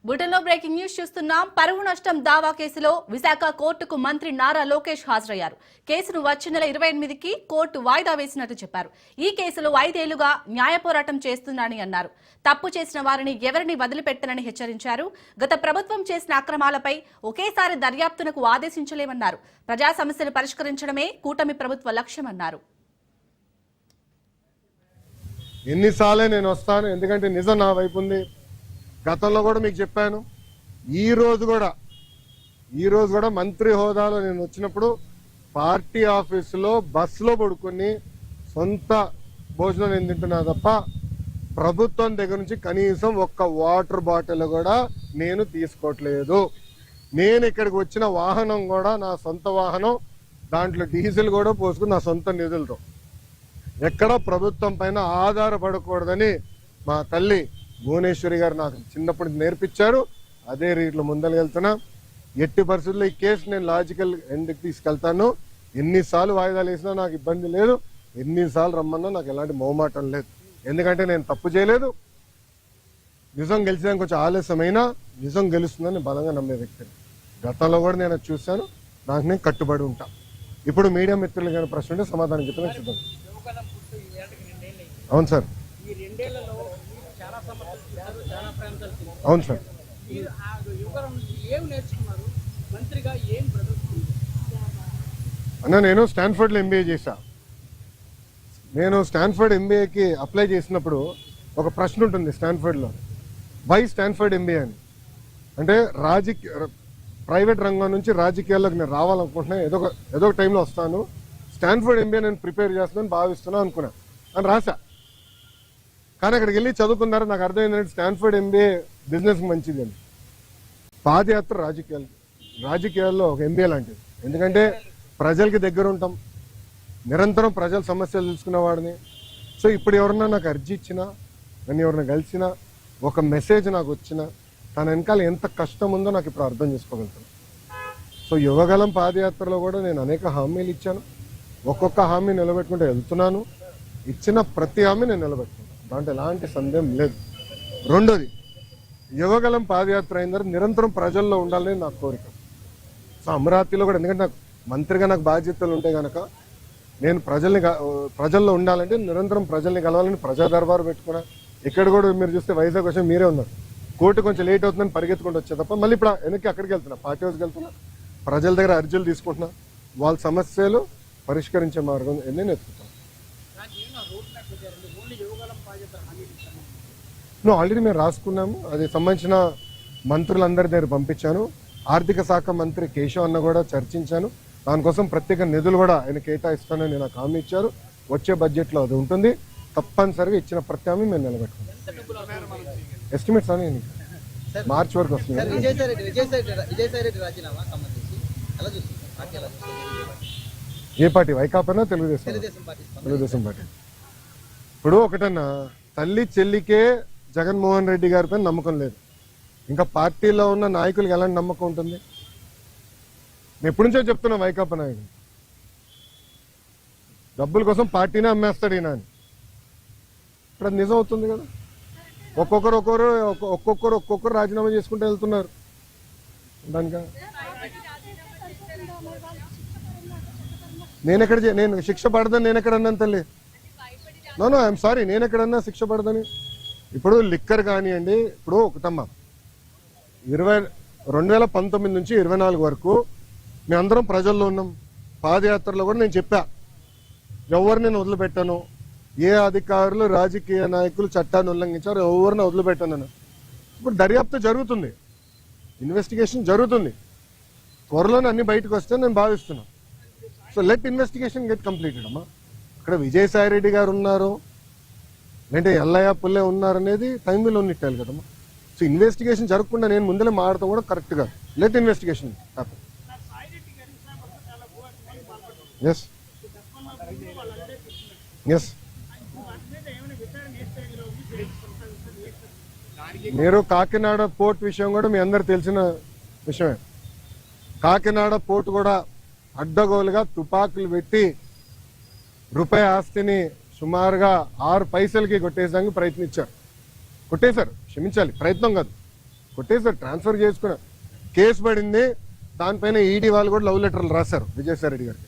బులెటిన్లో breaking news చూస్తున్నాం. పరువు నష్టం దావా కేసులో విశాఖ కోర్టుకు మంత్రి నారా లోకేష్ హాజరయ్యారు. కేసును వచ్చే నెల 28కి కోర్టు వాయిదా వేసినట్టు చెప్పారు. ఈ కేసులో 5 ఏళ్లుగా న్యాయ పోరాటం చేస్తున్నానని అన్నారు. తప్పు చేసిన వారిని ఎవరిని వదిలిపెట్టనని హెచ్చరించారు. గత ప్రభుత్వం చేసిన అక్రమాలపై ఒకేసారి దర్యాప్తునకు ఆదేశించలేమన్నారు. ప్రజా సమస్యలు పరిష్కరించడమే కూటమి ప్రభుత్వ లక్ష్యమన్నారు. ఎన్నిసార్లే నేను వస్తాను, ఎందుకంటే నిజం నా వైపు ఉంది. గతంలో కూడా మీకు చెప్పాను. ఈ రోజు కూడా మంత్రి హోదాలో నేను వచ్చినప్పుడు పార్టీ ఆఫీసులో బస్సులో పడుకుని సొంత భోజనం నేను తింటున్నా తప్ప ప్రభుత్వం దగ్గర నుంచి కనీసం ఒక్క వాటర్ బాటిల్ కూడా నేను తీసుకోవట్లేదు. నేను ఇక్కడికి వచ్చిన వాహనం కూడా నా సొంత వాహనం, దాంట్లో డీజిల్ కూడా పోసుకుని నా సొంత నిధులతో, ఎక్కడ ప్రభుత్వం పైన ఆధారపడకూడదని మా తల్లి భువనేశ్వరి గారు నాకు చిన్నప్పుడు నేర్పించారు. అదే రీతిలో ముందరకెళ్తున్నా. ఎట్టి పరిస్థితుల్లో ఈ కేసు నేను లాజికల్ ఎండ్కి తీసుకెళ్తాను. ఎన్నిసార్లు వాయిదాలు వేసినా నాకు ఇబ్బంది లేదు, ఎన్నిసార్లు రమ్మన్నా నాకు ఎలాంటి మొహమాటం లేదు. ఎందుకంటే నేను తప్పు చేయలేదు. నిజం గెలిచడానికి కొంచెం ఆలస్యమైనా నిజం గెలుస్తుందని బలంగా నమ్మే వ్యక్తిని. గతంలో కూడా నేను చూశాను. నాకు నేను కట్టుబడి ఉంటా. ఇప్పుడు మీడియా మిత్రులు కానీ ప్రశ్న ఉంటే సమాధానం చెప్పిన చూద్దాం. అవును సార్, అవును సార్. అన్న, నేను స్టాన్ఫర్డ్ లో ఎంబీఏ చేశా. నేను స్టాన్ఫర్డ్ ఎంబీఏకి అప్లై చేసినప్పుడు ఒక ప్రశ్న ఉంటుంది స్టాన్ఫర్డ్ లో, వై స్టాన్ఫర్డ్ ఎంబీఏ అని. అంటే ప్రైవేట్ రంగం నుంచి రాజకీయాల్లోకి నేను రావాలనుకుంటున్నా, ఏదో ఒక టైంలో వస్తాను, స్టాన్ఫర్డ్ ఎంబీఏ నేను ప్రిపేర్ చేస్తున్నాను భావిస్తున్నా అనుకున్నా అని రాసా. కానీ అక్కడికి వెళ్ళి చదువుకున్నారు, నాకు అర్థమైందంటే స్టాన్ఫర్డ్ ఎంబీఏ బిజినెస్ మంచిది అని. పాదయాత్ర రాజకీయాల్లో ఒక ఎంబీఏ లాంటిది. ఎందుకంటే ప్రజలకి దగ్గర ఉంటాం, నిరంతరం ప్రజల సమస్యలు తెలుసుకునేవాడిని. సో ఇప్పుడు ఎవరన్నా నాకు అర్జీ ఇచ్చినా, నన్ను ఎవరైనా కలిసినా, ఒక మెసేజ్ నాకు వచ్చినా, తన వెనకాల ఎంత కష్టం ఉందో నాకు ఇప్పుడు అర్థం చేసుకోగలుగుతాను. సో యువగలం పాదయాత్రలో కూడా నేను అనేక హామీలు ఇచ్చాను. ఒక్కొక్క హామీ నిలబెట్టుకుంటూ వెళ్తున్నాను. ఇచ్చిన ప్రతి హామీ నేను నిలబెట్టుకున్నాను, దాంట్లో ఎలాంటి సందేహం లేదు. రెండోది, యువగలం పాదయాత్ర అయిన తర్వాత నిరంతరం ప్రజల్లో ఉండాలని నా కోరిక. సో అమరావతిలో కూడా, ఎందుకంటే నాకు మంత్రిగా నాకు బాధ్యతలు ఉంటాయి కనుక నేను ప్రజల్లో ఉండాలంటే నిరంతరం ప్రజల్ని కలవాలని ప్రజా దర్బారు పెట్టుకున్నా. ఇక్కడ కూడా మీరు చూస్తే వైజాగ్ వచ్చి మీరే ఉన్నారు. కోర్టు కొంచెం లేట్ అవుతుందని పరిగెత్తుకుంటూ వచ్చే తప్ప మళ్ళీ ఇప్పుడు వెనక్కి అక్కడికి వెళ్తున్నా, పార్టీ హౌస్కి వెళ్తున్నా, ప్రజల దగ్గర అర్జీలు తీసుకుంటున్నా, వాళ్ళ సమస్యలు పరిష్కరించే మార్గం నేను ఎత్తుకుంటాను. ఆల్రెడీ మేము రాసుకున్నాము, అది సంబంధించిన మంత్రులందరి దగ్గర పంపించాను. ఆర్థిక శాఖ మంత్రి కేశవ్ అన్న కూడా చర్చించాను. దానికోసం ప్రత్యేక నిధులు కూడా ఆయన కేటాయిస్తానని నాకు హామీ ఇచ్చారు. వచ్చే బడ్జెట్లో అది ఉంటుంది. తప్పనిసరిగా ఇచ్చిన ప్రతి హామీ మేము నిలబెట్టుకుంటాం. ఎస్టిమేట్స్ అని మార్చి వరకు వస్తుంది. ఏ పార్టీ? వైకాపానా తెలుగుదేశం పార్టీ? ఇప్పుడు ఒకటన్నా, తల్లి చెల్లికే జగన్మోహన్ రెడ్డి గారి పైన నమ్మకం లేదు, ఇంకా పార్టీలో ఉన్న నాయకులకు ఎలాంటి నమ్మకం ఉంటుంది? నేను ఎప్పటి నుంచో చెప్తున్నా, వైకాపా నాయకులు డబ్బుల కోసం పార్టీనే అమ్మేస్తాడు ఈయన అని. ఇప్పుడు అది నిజం అవుతుంది కదా. ఒక్కొక్కరు రాజీనామా చేసుకుంటూ వెళ్తున్నారు. దానిక నేను శిక్ష పడదని నేను ఎక్కడన్నాను తల్లి? నో ఐఎమ్ సారీ, నేను ఎక్కడన్నా శిక్ష పడదని? ఇప్పుడు లిక్కర్ కానివ్వండి, ఇప్పుడు ఒకటమ్మా, 2019 నుంచి 24 వరకు మేమందరం ప్రజల్లో ఉన్నాం. పాదయాత్రలో కూడా నేను చెప్పా, ఎవరిని నేను వదిలిపెట్టాను, ఏ అధికారులు రాజకీయ నాయకులు చట్టాన్ని ఉల్లంఘించారు ఎవరిని వదిలిపెట్టాను. ఇప్పుడు దర్యాప్తు జరుగుతుంది, ఇన్వెస్టిగేషన్ జరుగుతుంది. త్వరలోనే అన్ని బయటకు వస్తే నేను భావిస్తున్నాను. So let investigation get completed అమ్మా. ఇక్కడ విజయసాయి రెడ్డి గారు ఉన్నారు, లేదంటే ఎల్లయ్య పుల్లే ఉన్నారనేది టైంలో ఉన్నట్టాలి కదమ్మా. సో ఇన్వెస్టిగేషన్ జరగకుండా నేను ముందరే మాడతాం కూడా కరెక్ట్ గా. Let investigation happen. Yes yes మీరు కాకినాడ పోర్ట్ విషయం కూడా మీ అందరు తెలిసిన విషయమే. కాకినాడ పోర్ట్ కూడా అడ్డగోలుగా తుపాకులు పెట్టి రూపాయి ఆస్తిని సుమారుగా 6 పైసలకి కొట్టేసానికి ప్రయత్నించారు. కొట్టేశారు, క్షమించాలి, ప్రయత్నం కాదు, కొట్టేసారు, ట్రాన్స్ఫర్ చేసుకున్న కేసు పడింది. దానిపైన ఈడీ వాళ్ళు కూడా లవ్ లెటర్లు రాశారు విజయసాయి రెడ్డి గారికి.